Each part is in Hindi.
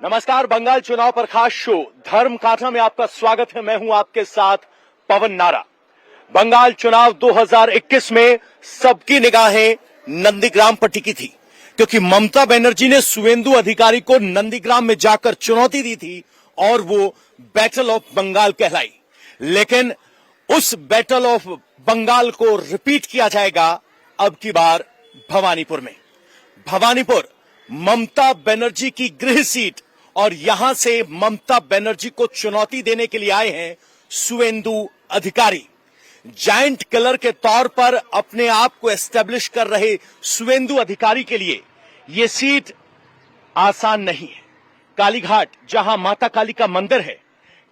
नमस्कार, बंगाल चुनाव पर खास शो धर्म कांटा में आपका स्वागत है। मैं हूं आपके साथ पवन नारा। बंगाल चुनाव 2021 में सबकी निगाहें नंदीग्राम पर टिकी थी, क्योंकि ममता बनर्जी ने शुवेंदु अधिकारी को नंदीग्राम में जाकर चुनौती दी थी और वो बैटल ऑफ बंगाल कहलाई। लेकिन उस बैटल ऑफ बंगाल को रिपीट किया जाएगा अब की बार भवानीपुर में। भवानीपुर ममता बनर्जी की गृह सीट और यहां से ममता बनर्जी को चुनौती देने के लिए आए हैं शुवेंदु अधिकारी। जायंट किलर के तौर पर अपने आप को एस्टेब्लिश कर रहे शुवेंदु अधिकारी के लिए यह सीट आसान नहीं है। कालीघाट, जहां माता काली का मंदिर है,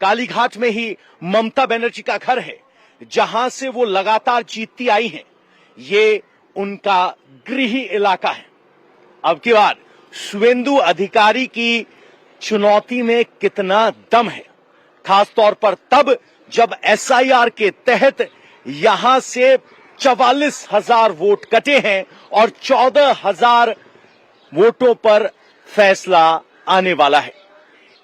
कालीघाट में ही ममता बनर्जी का घर है, जहां से वो लगातार जीतती आई हैं। ये उनका गृह इलाका है। अब की बार शुवेंदु अधिकारी की चुनौती में कितना दम है, खासतौर पर तब जब एसआईआर के तहत यहां से 44,000 वोट कटे हैं और 14,000 वोटों पर फैसला आने वाला है।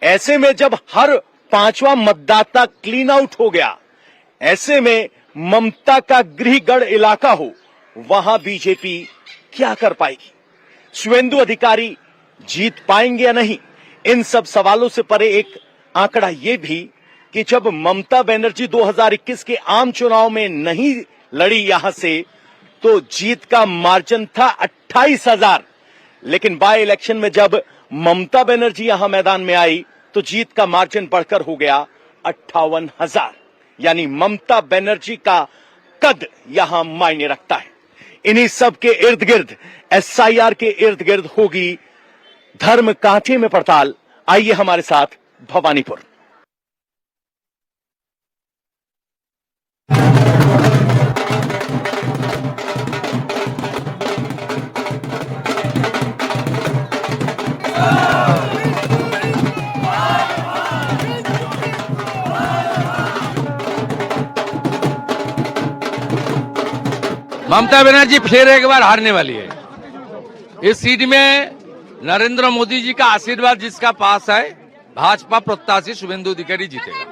ऐसे में जब हर पांचवा मतदाता क्लीन आउट हो गया, ऐसे में ममता का गृहगढ़ इलाका हो, वहां बीजेपी क्या कर पाएगी? शुवेंदु अधिकारी जीत पाएंगे या नहीं? इन सब सवालों से परे एक आंकड़ा यह भी कि जब ममता बनर्जी 2021 के आम चुनाव में नहीं लड़ी यहां से, तो जीत का मार्जिन था 28,000। लेकिन बाय इलेक्शन में जब ममता बनर्जी यहां मैदान में आई तो जीत का मार्जिन बढ़कर हो गया 58,000। यानी ममता बनर्जी का कद यहां मायने रखता है। इन्हीं सब के इर्द गिर्द, एसआईआर के इर्द गिर्द होगी धर्म कांटे में पड़ताल। आइए हमारे साथ भवानीपुर। ममता बनर्जी फिर एक बार हारने वाली है। इस सीट में नरेंद्र मोदी जी का आशीर्वाद जिसका पास है, भाजपा प्रत्याशी शुवेंदु अधिकारी जीतेगा।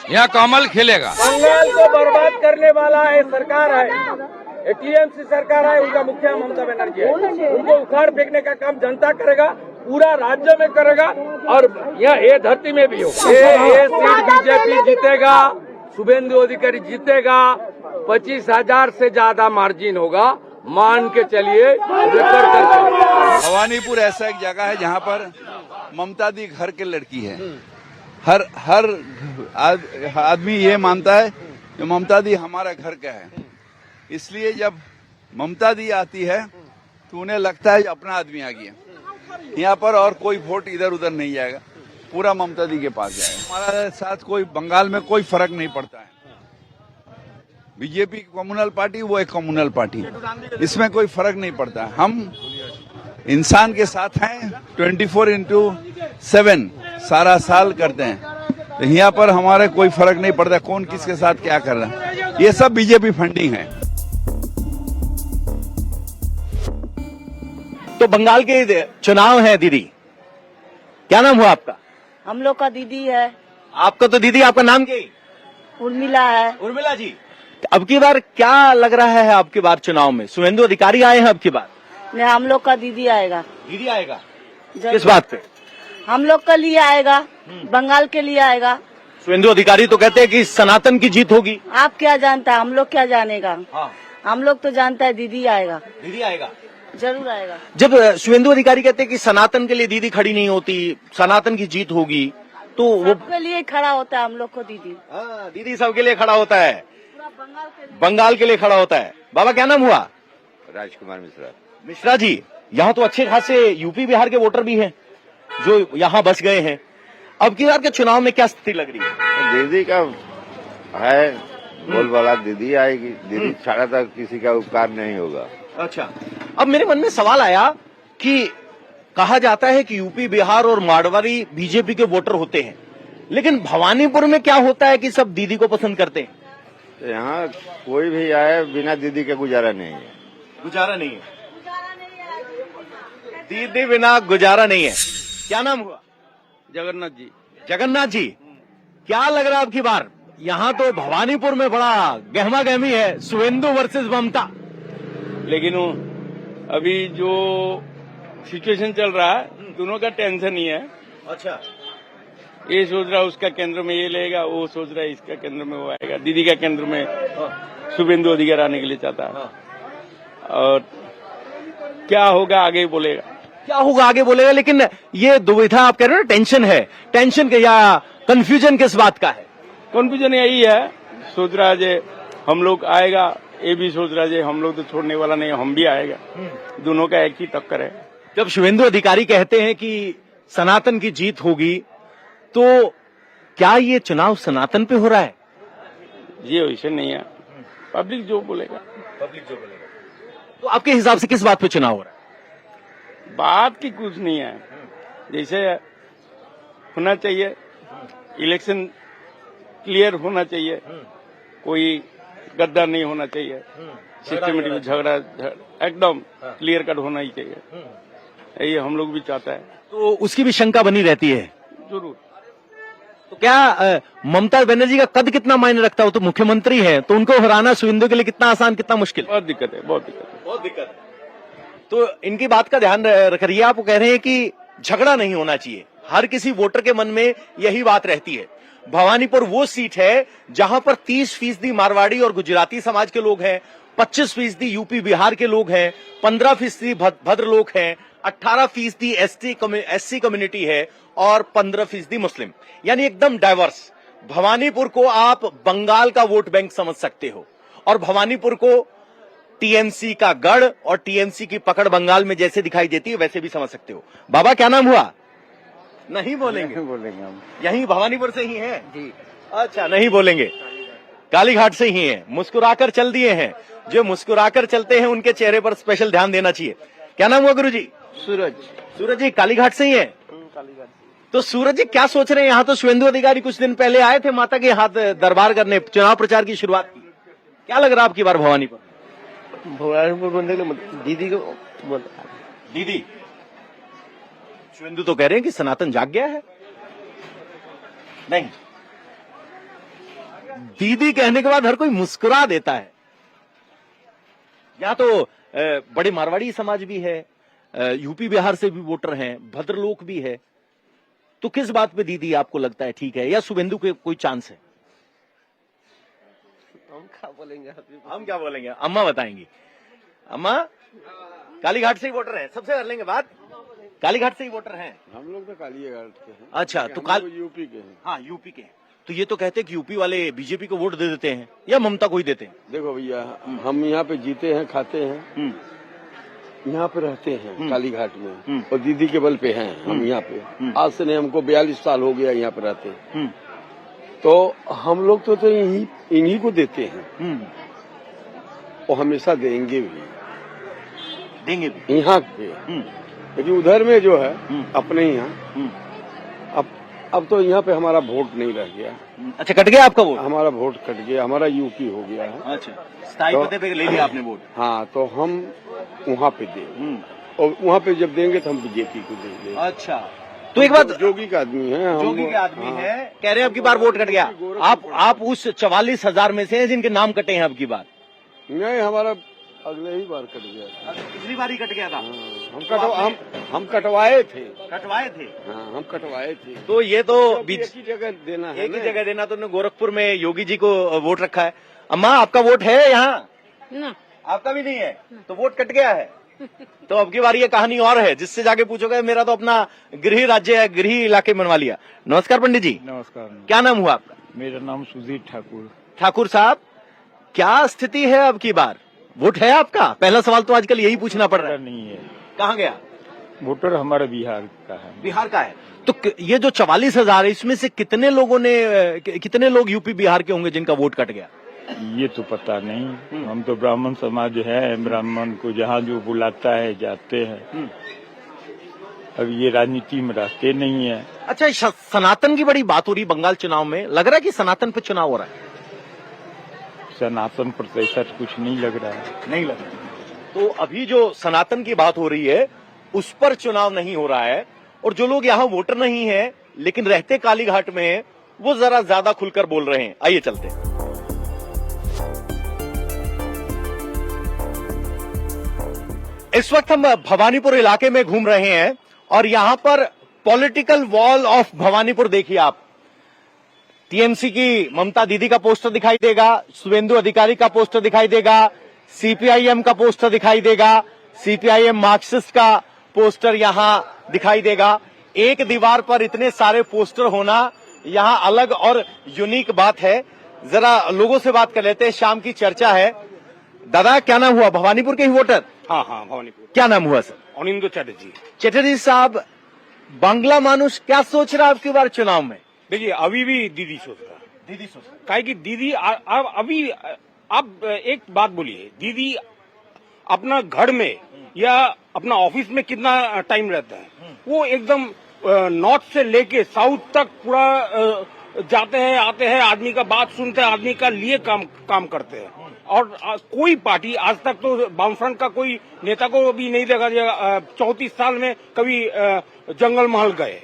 यहाँ कमल खेलेगा। बंगाल को बर्बाद करने वाला है सरकार है, टीएमसी सरकार है, उनका मुखिया ममता बनर्जी है। उनको उखाड़ फेंकने का काम जनता करेगा, पूरा राज्य में करेगा और ये धरती में भी होगा। ये सीट बीजेपी जीतेगा, शुवेंदु अधिकारी जीतेगा। 25,000 से ज्यादा मार्जिन होगा, मान के चलिए। भवानीपुर ऐसा एक जगह है जहाँ पर ममता दी घर के लड़की है। हर आदमी ये मानता है कि ममता दी हमारा घर का है, इसलिए जब ममता दी आती है तो उन्हें लगता है अपना आदमी आ गया। यहाँ पर और कोई वोट इधर उधर नहीं जाएगा, पूरा ममता दी के पास जाएगा। हमारे साथ कोई बंगाल में कोई फर्क नहीं पड़ता है। बीजेपी कम्युनल पार्टी, वो एक कम्युनल पार्टी, इसमें कोई फर्क नहीं पड़ता। हम इंसान के साथ हैं, 24/7 सारा साल करते हैं। तो यहाँ पर हमारे कोई फर्क नहीं पड़ता कौन किसके साथ क्या कर रहा है। ये सब बीजेपी फंडिंग है। तो बंगाल के चुनाव है। दीदी, क्या नाम हुआ आपका? हम लोग का दीदी है। आपका तो दीदी, आपका नाम क्या है? उर्मिला है। उर्मिला जी, अब की बार क्या लग रहा है? अब की बार चुनाव में शुवेंदु अधिकारी आए हैं अब की बार? नहीं, हम लोग का दीदी आएगा। दीदी आएगा? किस बात पे? हम लोग के लिए आएगा, बंगाल के लिए आएगा। शुवेंदु अधिकारी तो कहते हैं कि सनातन की जीत होगी। आप क्या जानता है, हम लोग क्या जानेगा। हाँ। हम लोग तो जानता है दीदी आएगा। दीदी आएगा? जरूर आएगा। जब शुवेंदु अधिकारी कहते हैं कि सनातन के लिए दीदी खड़ी नहीं होती, सनातन की जीत होगी, तो वो सबके लिए खड़ा होता है हम लोग को दीदी। हाँ, दीदी सबके लिए खड़ा होता है, बंगाल के लिए खड़ा होता है। बाबा, क्या नाम हुआ? राजकुमार मिश्रा। मिश्रा जी, यहाँ तो अच्छे खासे यूपी बिहार के वोटर भी हैं जो यहाँ बस गए हैं। अब की बार के चुनाव में क्या स्थिति लग रही है? दीदी का है बोलबाला, दीदी आएगी। दीदी छाड़ा तक किसी का उपकार नहीं होगा। अच्छा, अब मेरे मन में सवाल आया कि कहा जाता है कि यूपी बिहार और मारवाड़ी बीजेपी के वोटर होते हैं, लेकिन भवानीपुर में क्या होता है कि सब दीदी को पसंद करते हैं? तो यहाँ कोई भी आए बिना दीदी के गुजारा नहीं है। गुजारा नहीं है, दीदी बिना गुजारा नहीं है। क्या नाम हुआ? जगन्नाथ जी। जगन्नाथ जी, क्या लग रहा है आपकी बार? यहाँ तो भवानीपुर में बड़ा गहमा गहमी है, शुभेंदु वर्सेस ममता। लेकिन वो अभी जो सिचुएशन चल रहा है, दोनों का टेंशन ही है। अच्छा, ये सोच रहा है उसका केंद्र में ये लेगा, वो सोच रहा है इसका केंद्र में वो आएगा। दीदी का केंद्र में शुभेंदु अधिकारी आने के लिए चाहता है। और क्या होगा आगे बोलेगा, क्या होगा आगे बोलेगा। लेकिन ये दुविधा आप कह रहे हो ना, टेंशन है, टेंशन के या कंफ्यूजन किस बात का है? कन्फ्यूजन यही है, सोच रहा है जे हम लोग आएगा, ये भी सोच रहा है जे हम लोग तो छोड़ने वाला नहीं, हम भी आएगा। दोनों का एक ही टक्कर है। जब शुभेंदु अधिकारी कहते हैं कि सनातन की जीत होगी, तो क्या ये चुनाव सनातन पे हो रहा है? ये वैसे नहीं है, पब्लिक जो बोलेगा। तो आपके हिसाब से किस बात पे चुनाव हो रहा है? बात की कुछ नहीं है, जैसे होना चाहिए, इलेक्शन क्लियर होना चाहिए, कोई गद्दार नहीं होना चाहिए, सिस्टमेटिक झगड़ा एकदम क्लियर कट होना ही चाहिए, यही हम लोग भी चाहता है। तो उसकी भी शंका बनी रहती है। जरूर। तो क्या ममता बनर्जी का कद कितना मायने रखता है? वो तो मुख्यमंत्री है, तो उनको हराना शुभेंदु के लिए कितना आसान, कितना मुश्किल? बहुत दिक्कत है, बहुत दिक्कत है। बहुत दिक्कत है। तो इनकी बात का ध्यान रख रही है। आप कह रहे हैं कि झगड़ा नहीं होना चाहिए, हर किसी वोटर के मन में यही बात रहती है। भवानीपुर वो सीट है जहां पर 30% मारवाड़ी और गुजराती समाज के लोग हैं, 25% यूपी बिहार के लोग हैं, 15% भद्र लोग हैं, 18% एससी कम्युनिटी है और 15% मुस्लिम, यानी एकदम डाइवर्स। भवानीपुर को आप बंगाल का वोट बैंक समझ सकते हो और भवानीपुर को टीएमसी का गढ़ और टीएमसी की पकड़ बंगाल में जैसे दिखाई देती है वैसे भी समझ सकते हो। बाबा क्या नाम हुआ? नहीं बोलेंगे? बोलेंगे हम। यही भवानीपुर से ही हैं जी। अच्छा, नहीं बोलेंगे, कालीघाट से ही हैं, मुस्कुराकर चल दिए हैं। जो मुस्कुराकर चलते हैं उनके चेहरे पर स्पेशल ध्यान देना चाहिए। क्या नाम हुआ गुरुजी? सूरज। सूरज जी कालीघाट से ही हैं? तो सूरज जी क्या सोच रहे हैं? यहाँ तो शुभेंदु अधिकारी कुछ दिन पहले आए थे माता के हाथ दरबार करने, चुनाव प्रचार की शुरुआत की। क्या लग रहा है आपकी बार भवानीपुर? दीदी को दीदी, शुभेंदु तो कह रहे हैं कि सनातन जाग गया है। नहीं, दीदी कहने के बाद हर कोई मुस्कुरा देता है। यहाँ तो बड़े मारवाड़ी समाज भी है, यूपी बिहार से भी वोटर हैं, भद्र लोग भी है। तो किस बात पे दीदी आपको लगता है ठीक है, या शुभेंदु के कोई चांस है? हम क्या बोलेंगे? अम्मा बताएंगी। अम्मा कालीघाट से ही वोटर हैं, सबसे कर लेंगे बात। कालीघाट से ही वोटर हैं? हम लोग तो कालीघाट के हैं। अच्छा, तो यूपी के हैं। हाँ, यूपी के हैं। तो ये तो कहते हैं कि यूपी वाले बीजेपी को वोट दे देते हैं या ममता को ही देते हैं? देखो भैया, हम यहाँ पे जीते हैं, खाते हैं, यहाँ पे रहते हैं कालीघाट में, और दीदी के बल पे हैं हम यहाँ पे। आज से नहीं, हमको 42 साल हो गया यहाँ पे रहते हैं। तो हम लोग तो इन्हीं को देते हैं और हमेशा देंगे भी यहाँ पे। लेकिन उधर में जो है अपने यहाँ, अब तो यहाँ पे हमारा वोट नहीं रह गया। अच्छा, कट गया आपका वोट? हमारा वोट कट गया, हमारा यूपी हो गया है। अच्छा, स्थायी पते पे ले लिया आपने वोट? हाँ, तो हम वहाँ पे दें, और वहाँ पे जब देंगे तो हम बीजेपी को देंगे। अच्छा, तो एक बात, जोगी का आदमी है, जोगी के आदमी है, कह रहे हैं अब की बार वोट कट गया। आप उस 44,000 में से हैं जिनके नाम कटे हैं अब की बार? नहीं, हमारा अगले ही बार कट गया। पिछली बार ही कट गया था? हम कटवाए थे। कटवाए थे? हाँ, हम कटवाए थे। तो ये तो एक ही जगह देना है, एक ही जगह देना। तो गोरखपुर में योगी जी को वोट रखा है। अम्मा, आपका वोट है यहाँ? ना, आपका भी नहीं है, तो वोट कट गया है। तो अब की बार ये कहानी और है, जिससे जाके पूछोगे मेरा तो अपना गृह राज्य है, गृह इलाके बनवा लिया। नमस्कार पंडित जी। नमस्कार। क्या नाम हुआ आपका? मेरा नाम सुजीत ठाकुर। ठाकुर साहब, क्या स्थिति है अब की बार? वोट है आपका? पहला सवाल तो आजकल यही पूछना पड़ रहा है। नहीं है। कहाँ गया? वोटर हमारा बिहार का है। बिहार का है। तो ये जो 44,000 है, इसमें से कितने लोग यूपी बिहार के होंगे जिनका वोट कट गया? ये तो पता नहीं। हम तो ब्राह्मण समाज है, ब्राह्मण को जहाँ जो बुलाता है जाते हैं। अब ये राजनीति में रहते नहीं है। अच्छा, सनातन की बड़ी बात हो रही बंगाल चुनाव में, लग रहा है कि सनातन पे चुनाव हो रहा है? सनातन प्रतिशत कुछ नहीं लग रहा है। नहीं लग रहा। तो अभी जो सनातन की बात हो रही है उस पर चुनाव नहीं हो रहा है, और जो लोग यहाँ वोटर नहीं है लेकिन रहते कालीघाट में हैं, वो जरा ज्यादा खुलकर बोल रहे हैं। आइए चलते हैं। इस वक्त हम भवानीपुर इलाके में घूम रहे हैं और यहां पर पॉलिटिकल वॉल ऑफ भवानीपुर देखिए आप। टीएमसी की ममता दीदी का पोस्टर दिखाई देगा, शुभेंदु अधिकारी का पोस्टर दिखाई देगा, सीपीआईएम का पोस्टर दिखाई देगा, सीपीआईएम मार्क्सिस्ट का पोस्टर यहां दिखाई देगा। एक दीवार पर इतने सारे पोस्टर होना यहां अलग और यूनिक बात है। जरा लोगों से बात कर लेते हैं, शाम की चर्चा है। दादा क्या नाम हुआ? भवानीपुर के ही वोटर? हाँ हाँ, भवानीपुर। क्या नाम हुआ सर? अनिंदो चैटर्जी। चटर्जी साहब, बांग्ला मानुष क्या सोच रहा है आपकी बार चुनाव में? देखिए, अभी भी दीदी सोच रहा है। दीदी सोच रहा है। काहे कि दीदी अभी आप एक बात बोलिए, दीदी अपना घर में या अपना ऑफिस में कितना टाइम रहता है? वो एकदम नॉर्थ से लेके साउथ तक पूरा जाते हैं, आते हैं, आदमी का बात सुनते हैं, आदमी का लिए काम करते हैं। और कोई पार्टी आज तक तो वामफ्रंट का कोई नेता को भी नहीं देखा गया। 34 साल में कभी जंगल महल गए,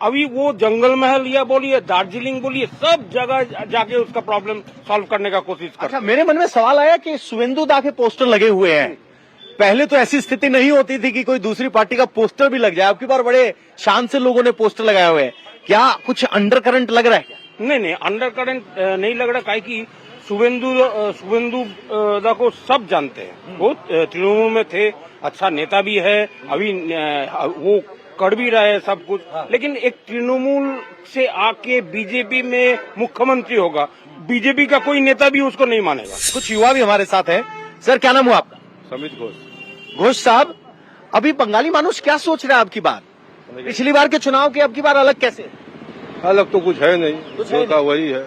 अभी वो जंगल महल या बोलिए दार्जिलिंग बोलिए सब जगह जाके उसका प्रॉब्लम सॉल्व करने का कोशिश कर। अच्छा, मेरे मन में सवाल आया कि शुभेंदु दा के पोस्टर लगे हुए हैं, पहले तो ऐसी स्थिति नहीं होती थी कि कोई दूसरी पार्टी का पोस्टर भी लग जाए। आपकी बार बड़े शान से लोगों ने पोस्टर लगाए हुए हैं, क्या कुछ अंडर करंट लग रहा है क्या? नहीं, अंडर करंट नहीं लग रहा। काहे कि शुभेंदु दा को सब जानते हैं, वो तृणमूल में थे, अच्छा नेता भी है, अभी वो कर भी रहे सब कुछ। लेकिन एक तृणमूल से आके बीजेपी में मुख्यमंत्री होगा, बीजेपी का कोई नेता भी उसको नहीं मानेगा। कुछ युवा भी हमारे साथ हैं। सर क्या नाम हुआ आपका? समित घोष। घोष साहब, अभी बंगाली मानुष क्या सोच रहा है आपकी बार? पिछली बार के चुनाव के अब की बार अलग कैसे? अलग तो कुछ है नहीं, जो था वही है।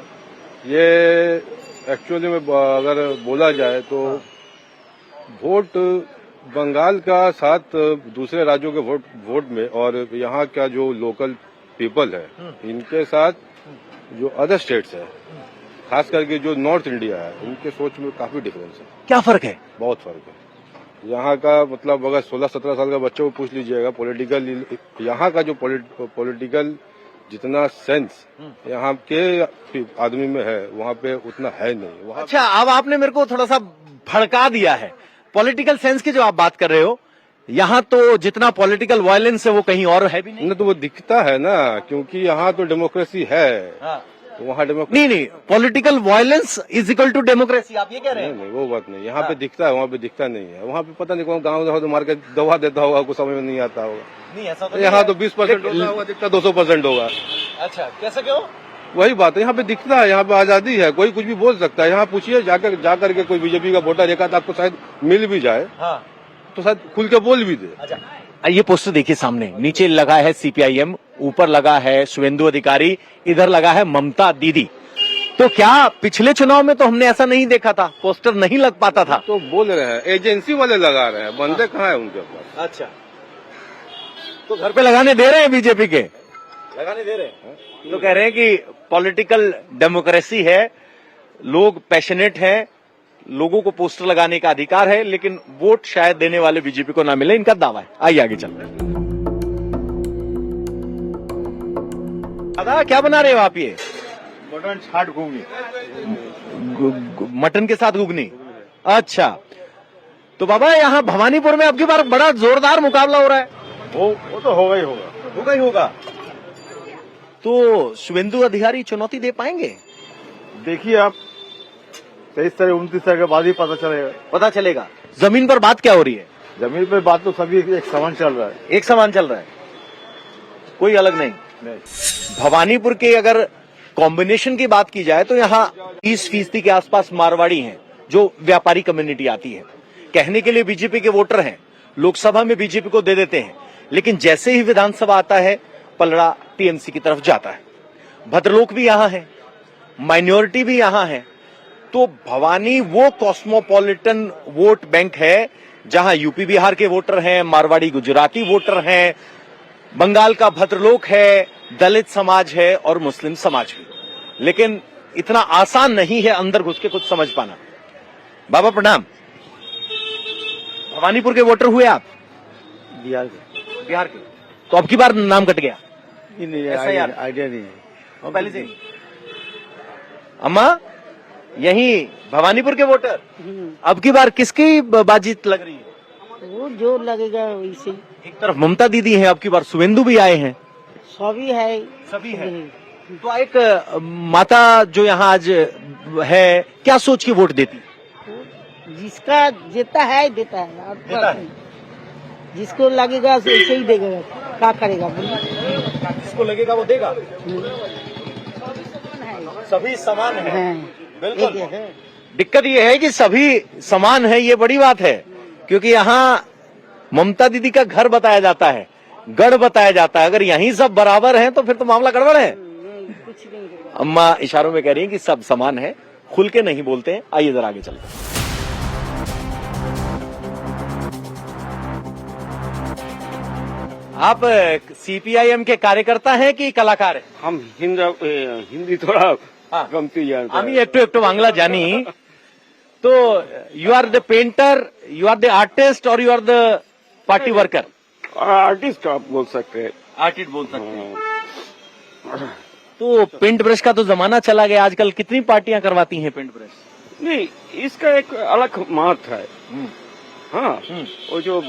ये एक्चुअली में अगर बोला जाए तो वोट बंगाल का साथ दूसरे राज्यों के वोट में और यहाँ का जो लोकल पीपल है इनके साथ जो अदर स्टेट्स है, खास करके जो नॉर्थ इंडिया है, इनके सोच में काफी डिफरेंस है। क्या फर्क है? बहुत फर्क है। यहाँ का मतलब अगर 16-17 साल का बच्चों को पूछ लीजिएगा, पॉलिटिकल यहाँ का जो पॉलिटिकल जितना सेंस यहाँ के आदमी में है वहाँ पे उतना है नहीं। अच्छा, अब आपने मेरे को थोड़ा सा भड़का दिया है। पॉलिटिकल सेंस की जो आप बात कर रहे हो, यहाँ तो जितना पॉलिटिकल वायलेंस है वो कहीं और है भी नहीं। तो वो दिखता है ना, क्योंकि यहाँ तो डेमोक्रेसी है। तो वहाँ डेमोक्रेसी नहीं, political violence is equal to democracy, आप ये कह रहे हैं? नहीं, वो बात नहीं। यहाँ पे दिखता है, वहाँ पे दिखता नहीं है। वहाँ पे पता नहीं कौन गाँव तो मार के दबा देता होगा, कुछ समझ में नहीं आता होगा। नहीं, ऐसा तो यहाँ तो 20% होगा, दिखता 200% होगा। अच्छा, कैसे क्यों? वही बात है, यहाँ पे दिखता है, यहाँ पे आजादी है, कोई कुछ भी बोल सकता है। यहाँ पूछिए जाकर के कोई बीजेपी का वोटर एक आपको शायद मिल भी जाए, हाँ, तो शायद खुल के बोल भी दे। अच्छा, ये पोस्टर देखिए सामने, नीचे लगा है सीपीआईएम, ऊपर लगा है शुभेंदु अधिकारी, इधर लगा है ममता दीदी। तो क्या पिछले चुनाव में तो हमने ऐसा नहीं देखा था, पोस्टर नहीं लग पाता था? तो बोल रहे हैं एजेंसी वाले लगा रहे हैं, बंदे कहाँ है उनके पास? अच्छा, तो घर पे लगाने दे रहे हैं बीजेपी के? लगाने दे रहे हैं। तो कह रहे हैं कि पॉलिटिकल डेमोक्रेसी है, लोग पैशनेट हैं, लोगों को पोस्टर लगाने का अधिकार है, लेकिन वोट शायद देने वाले बीजेपी को ना मिले, इनका दावा है। आइए आगे चलते हैं। दादा क्या बना रहे हो आप? ये मटन छाट घूमनी, मटन के साथ घुगनी। अच्छा, तो बाबा यहाँ भवानीपुर में अब की बार बड़ा जोरदार मुकाबला हो रहा है। वो तो होगा ही होगा, होगा ही होगा। तो शुभेंदु अधिकारी चुनौती दे पाएंगे? देखिए आप 23 तारीख 29 तारीख के बाद ही पता चलेगा। जमीन पर बात क्या हो रही है? जमीन पे बात तो सभी एक समान चल रहा है। एक समान चल रहा है, कोई अलग नहीं। भवानीपुर के अगर कॉम्बिनेशन की बात की जाए तो यहाँ 30% के आसपास मारवाड़ी हैं, जो व्यापारी कम्युनिटी आती है। कहने के लिए बीजेपी के वोटर हैं, लोकसभा में बीजेपी को दे देते हैं, लेकिन जैसे ही विधानसभा आता है पलड़ा टीएमसी की तरफ जाता है। भद्रलोक भी यहाँ है, माइनॉरिटी भी यहाँ है। तो भवानी वो कॉस्मोपॉलिटन वोट बैंक है जहां यूपी बिहार के वोटर हैं, मारवाड़ी गुजराती वोटर हैं, बंगाल का भद्रलोक है, दलित समाज है और मुस्लिम समाज भी। लेकिन इतना आसान नहीं है अंदर घुस के कुछ समझ पाना। बाबा प्रणाम। भवानीपुर के वोटर हुए आप? बिहार के। बिहार के। तो अब की बार नाम कट गया? आइडिया नहीं है। और पहले से अम्मा यही भवानीपुर के वोटर अब की बार किसकी बाजीत लग रही है? वो जो लगेगा वैसे। एक तरफ ममता दीदी है, अब की बार शुभेंदु भी आए हैं, सभी है। सभी है। तो एक माता जो यहाँ आज है, क्या सोच के वोट देती? जिसका देता है देता है, और देता है। जिसको लगेगा वैसे ही देगा, क्या करेगा बोलिए? जिसको लगेगा वो देगा। सभी समान है, बिल्कुल। दिक्कत ये है कि सभी समान है, ये बड़ी बात है, क्योंकि यहाँ ममता दीदी का घर बताया जाता है, गढ़ बताया जाता है। अगर यहीं सब बराबर हैं तो फिर तो मामला गड़बड़ है। कुछ नहीं। अम्मा इशारों में कह रही हैं कि सब समान है, खुल के नहीं बोलते हैं। आइए जरा आगे चलते हैं। आप सीपीआईएम के कार्यकर्ता हैं कि कलाकार हैं? हम हिंदी थोड़ा कमती जानते আমি একটু একটু বাংলা জানি। तो you are the painter, you are the artist और you are the party worker? Artist आप बोल सकते हैं। आर्टिस्ट बोल सकते हैं। तो पेंट ब्रश का तो जमाना चला गया, आजकल कितनी पार्टियां करवाती हैं पेंट ब्रश? नहीं, इसका एक अलग महत्व है। हाँ, वो जो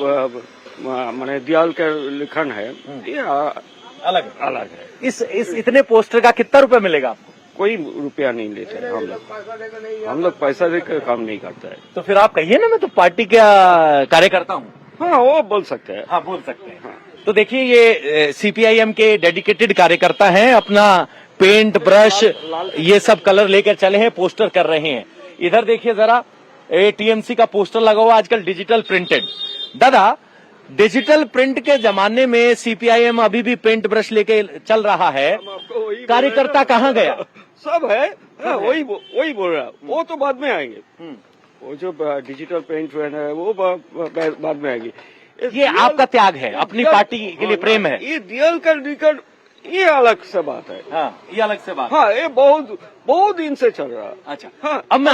माने दीवाल का लिखन है, ये अलग अलग है। इस इतने पोस्टर का कितना रुपए मिलेगा आपको? कोई रुपया नहीं लेते हैं हम लोग पैसा देकर काम नहीं करता है। तो फिर आप कहिए ना, मैं तो पार्टी का कार्यकर्ता हूँ। हाँ, वो बोल सकते हैं। हाँ, बोल सकते हैं। तो देखिए, ये सीपीआईएम के डेडिकेटेड कार्यकर्ता हैं, अपना पेंट ब्रश ये सब कलर लेकर चले हैं, पोस्टर कर रहे हैं। इधर देखिए जरा, टीएमसी का पोस्टर लगा हुआ, आजकल डिजिटल प्रिंटेड। दादा, डिजिटल प्रिंट के जमाने में सीपीआईएम अभी भी पेंट ब्रश लेके चल रहा है, कार्यकर्ता कहाँ गया? सब है, वही बोल रहा। वो तो बाद में आएंगे, वो जो डिजिटल पेंट है वो बाद में आएगी। ये आपका त्याग है, अपनी पार्टी के लिए प्रेम है। ये रियल का निकट, ये अलग से बात है। हाँ, ये अलग से बात। हाँ, ये बहुत दिन से चल रहा। अच्छा, हाँ, अब मैं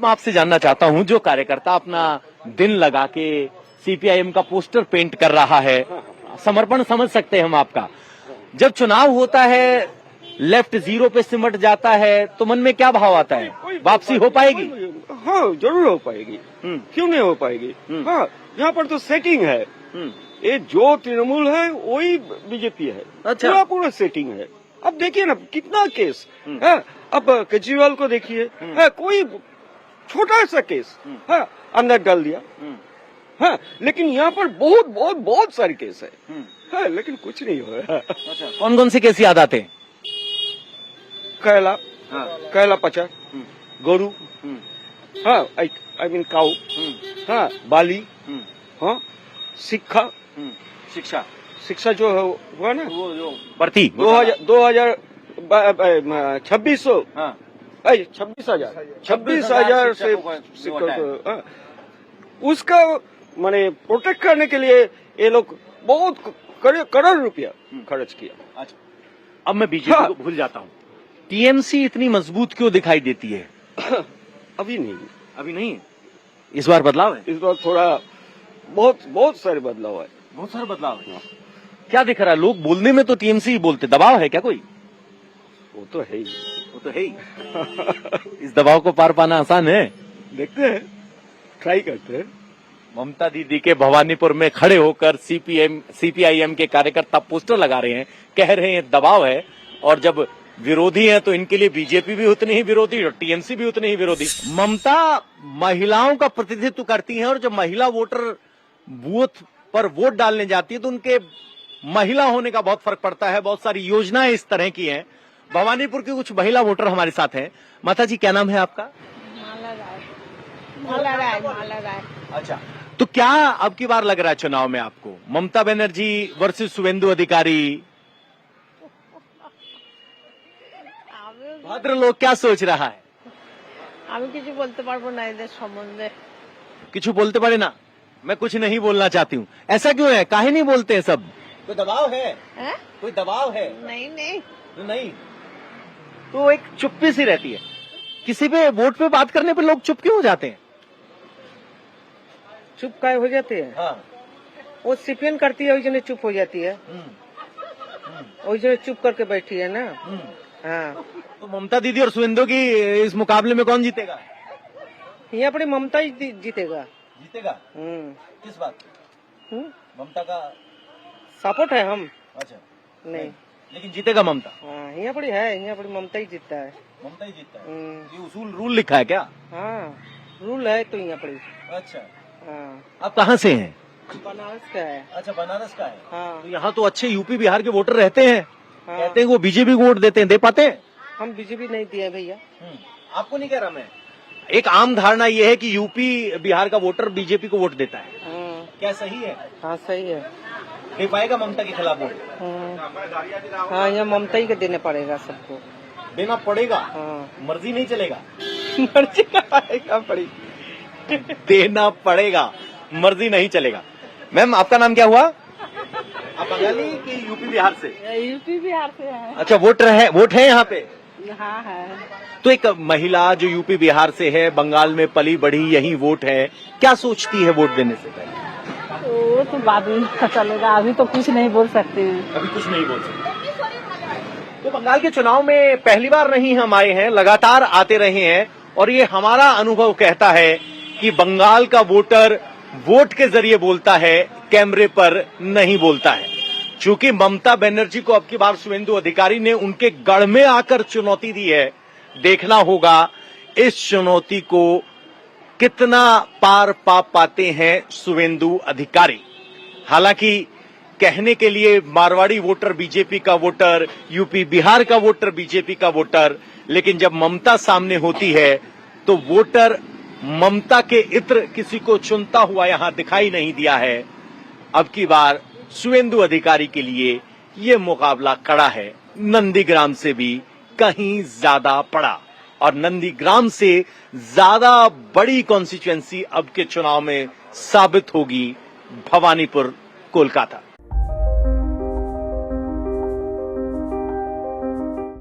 आपसे जानना चाहता हूँ, जो कार्यकर्ता अपना दिन लगा के सीपीआईएम का पोस्टर पेंट कर रहा है, समर्पण समझ सकते हैं हम आपका। जब चुनाव होता है, लेफ्ट जीरो पे सिमट जाता है, तो मन में क्या भाव आता है? वापसी हो पाएगी? हाँ, जरूर हो पाएगी। क्यों नहीं हो पाएगी? हाँ, यहाँ पर तो सेटिंग है। ये जो तृणमूल है वही बीजेपी है। अच्छा, पूरा सेटिंग है। अब देखिए ना, कितना केस है। अब केजरीवाल को देखिए, कोई छोटा सा केस अंदर डाल दिया। हाँ, लेकिन यहाँ पर बहुत सारे केस है, लेकिन कुछ नहीं हो रहा। अच्छा, कौन कौन से केस याद आते हैं? कैला पचा, गोरू, हाँ, आई मीन काऊ, हाँ, बाली, हाँ, शिक्षा जो हुआ ना, वो जो भर्ती 2600, 26,000 से उसका माने प्रोटेक्ट करने के लिए ये लोग बहुत करोड़ रुपया खर्च किया। अच्छा, अब मैं बीजेपी को भूल जाता हूँ। टीएमसी इतनी मजबूत क्यों दिखाई देती है? अभी नहीं है। इस बार बदलाव है? इस बार थोड़ा बहुत सारे बदलाव है। बहुत सारे बदलाव है। क्या दिख रहा है? लोग बोलने में तो टीएमसी ही बोलते, दबाव है क्या कोई? वो तो है ही। इस दबाव को पार पाना आसान है? देखते हैं, ट्राई करते हैं। ममता दीदी के भवानीपुर में खड़े होकर सीपीआईएम के कार्यकर्ता पोस्टर लगा रहे हैं, कह रहे हैं दबाव है, और जब विरोधी हैं तो इनके लिए बीजेपी भी उतनी ही विरोधी और टीएमसी भी उतनी ही विरोधी। ममता महिलाओं का प्रतिनिधित्व करती हैं, और जब महिला वोटर बूथ पर वोट डालने जाती है तो उनके महिला होने का बहुत फर्क पड़ता है। बहुत सारी योजनाएं इस तरह की हैं। भवानीपुर की कुछ महिला वोटर हमारे साथ हैं। माता जी, क्या नाम है आपका? माला राय। अच्छा, तो क्या अब की बार लग रहा है चुनाव में आपको? ममता बनर्जी वर्सेस शुभेंदु अधिकारी, भद्र लोग क्या सोच रहा है? আমি কিছু বলতে পারবো না এদের সম্বন্ধে। কিছু বলতে পারে ना? मैं कुछ नहीं बोलना चाहती हूँ। ऐसा क्यों है? काहे नहीं बोलते हैं सब? कोई दबाव है? कोई दबाव है? नहीं। तो एक चुप्पी सी रहती है। किसी पे वोट पे बात करने पे लोग चुप क्यों हो जाते हैं? चुप काय हो जाते हैं? हाँ। वो सीपीएम करती है, चुप हो जाती है। वही जो चुप करके बैठी है ना। हाँ, तो ममता दीदी और शुभेंदु की इस मुकाबले में कौन जीतेगा? ये अपनी ममता ही जीतेगा। जीतेगा? किस बात? ममता का सपोर्ट है हम। अच्छा, नहीं लेकिन जीतेगा ममता? हाँ, यहाँ पर है, यहाँ पर ममता ही जीतता है। ममता ही जीतता है? ये उसूल रूल लिखा है क्या? हाँ, रूल है तो यहाँ पर। अच्छा, हाँ, आप कहाँ से हैं? बनारस का है। अच्छा, बनारस का है। हाँ, तो यहाँ तो अच्छे यूपी बिहार के वोटर रहते हैं। हाँ। कहते हैं वो बीजेपी को वोट देते हैं, दे पाते हैं? हम बीजेपी नहीं दिए भैया। आपको नहीं कह रहा मैं। एक आम धारणा ये है कि यूपी बिहार का वोटर बीजेपी को वोट देता है। हाँ, क्या सही है? हाँ सही है। दे पाएगा ममता के खिलाफ वोट? हाँ, यहाँ ममता ही के देने पड़ेगा सबको। देना पड़ेगा? हाँ, मर्जी नहीं चलेगा? मर्जी का पड़ेगी। देना पड़ेगा, मर्जी नहीं चलेगा। मैम, आपका नाम क्या हुआ? आप बंगाली कि यूपी बिहार से? यूपी बिहार से है। अच्छा, वोट है यहाँ पे? हाँ है। तो एक महिला जो यूपी बिहार से है, बंगाल में पली बढ़ी, यही वोट है, क्या सोचती है वोट देने से पहले? वो तो बाद में पता चलेगा, अभी तो कुछ नहीं बोल सकते हैं। अभी कुछ नहीं बोल सकते। तो बंगाल के चुनाव में पहली बार नहीं हम आए हैं, लगातार आते रहे हैं और ये हमारा अनुभव कहता है कि बंगाल का वोटर वोट के जरिए बोलता है, कैमरे पर नहीं बोलता है। चूंकि ममता बनर्जी को अब की बार शुभेंदु अधिकारी ने उनके गढ़ में आकर चुनौती दी है, देखना होगा इस चुनौती को कितना पार पा पाते हैं शुभेंदु अधिकारी। हालांकि कहने के लिए मारवाड़ी वोटर बीजेपी का वोटर, यूपी बिहार का वोटर बीजेपी का वोटर, लेकिन जब ममता सामने होती है तो वोटर ममता के इत्र किसी को चुनता हुआ यहां दिखाई नहीं दिया है। अब की बार शुभेंदु अधिकारी के लिए ये मुकाबला कड़ा है, नंदीग्राम से भी कहीं ज्यादा पड़ा और नंदीग्राम से ज्यादा बड़ी कॉन्स्टिट्यूएंसी अब के चुनाव में साबित होगी भवानीपुर कोलकाता।